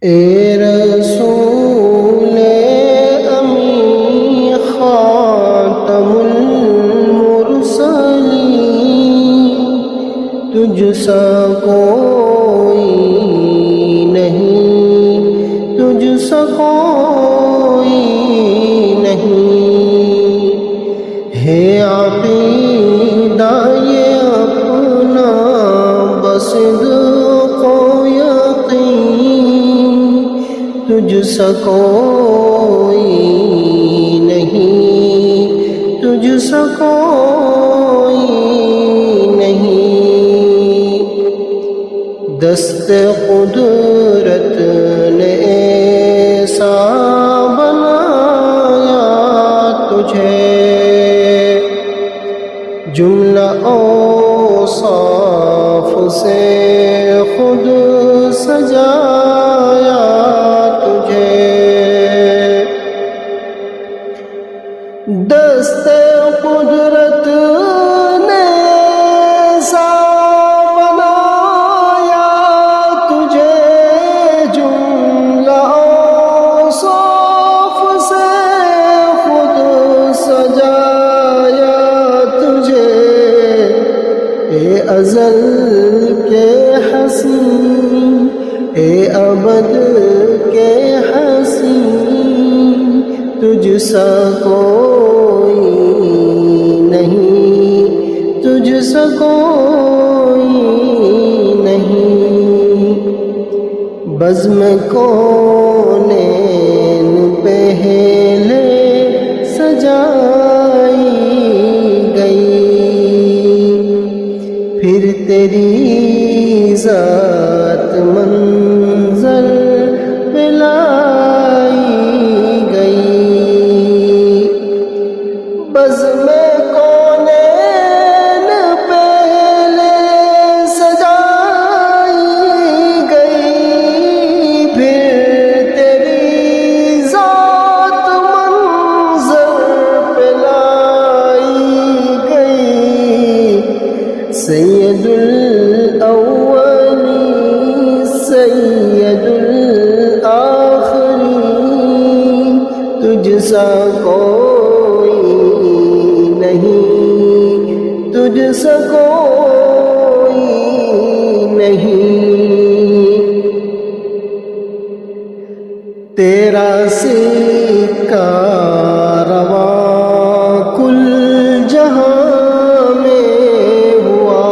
اے رسول امی خاتم المرسلین، تجھ سا کوئی نہیں، تجھ سا کوئی نہیں، ہے عقیدہ یہ اپنا بس صدق و یقین، تجھ سا کوئی نہیں، تجھ سا کوئی نہیں، دست قدرت نے ایسا بنایا تجھے، جملہ اوصاف سے خود سجایا تجھے، دست قدرت نے ایسا بنایا تجھے، جملہ اوصاف سے خود سجایا تجھے، اے ازل کے حسین، اے ابد کے حسین، تجھ سا کوئی نہیں، تجھ سا کوئی نہیں، بزم کونین پہلے سجائی گئی، پھر تیری ذات منظر پہ لائی گئی، بزم کونین پہلے سجائی گئی، پھر تیری ذات منظر پہ لائی گئی، سید الاولین سید الآخرین، تجھ سا کوئی نہیں، تجھ سا کوئی نہیں، تیرا سکہ رواں کل جہاں میں ہوا،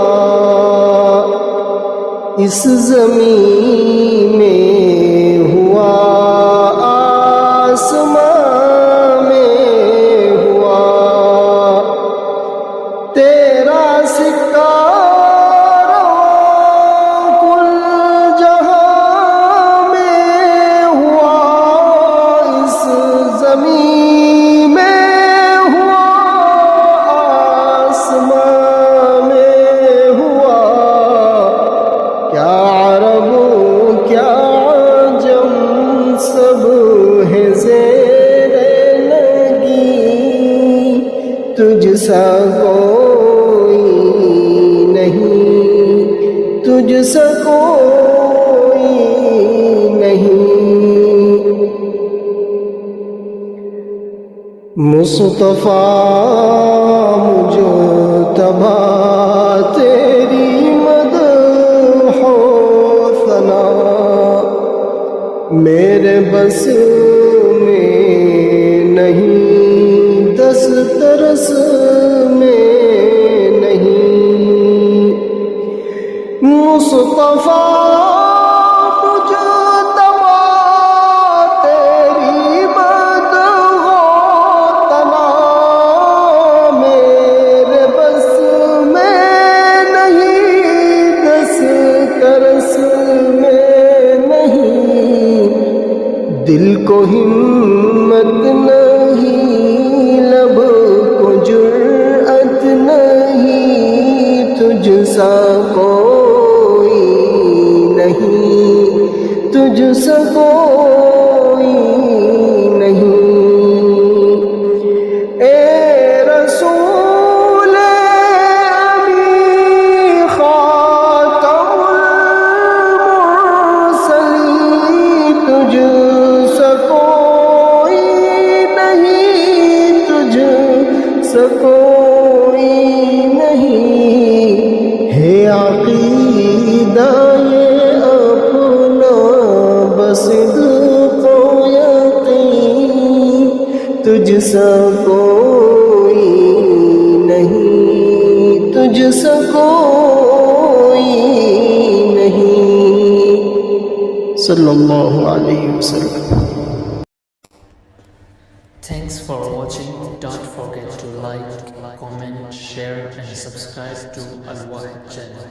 اس زمین میں ہوا، آسمان میں ہوا، تیرا سکہ رواں کل جہاں میں ہوا، اس زمین میں ہوا، آسمان میں ہوا، کیا عرب کیا عجم سب ہے زیر لگی، تجھ سا کوئی نہیں، تجھ سا کوئی نہیں، مصطفیٰ مجتبیٰ تیری مدح و ثنا، میرے بس میں نہیں، دسترس میں نہیں، مصطفیٰ مجتبیٰ تیری مدح و ثنا، میرے بس میں نہیں، دسترس میں نہیں، دل کو ہمت نہیں، لب کو جرأت نہیں، تجھ سا کوئی نہیں، تجھ سا کوئی نہیں، اے رسول امی خاتم المرسلین، عقیدہ یہ اپنا بس صدق و یقین، تجھ سا کوئی نہیں، تجھ سا کوئی نہیں، صلی اللہ علیہ وسلم. Thanks for watching. Don't forget to like, comment, share and subscribe to Al Wahid channel.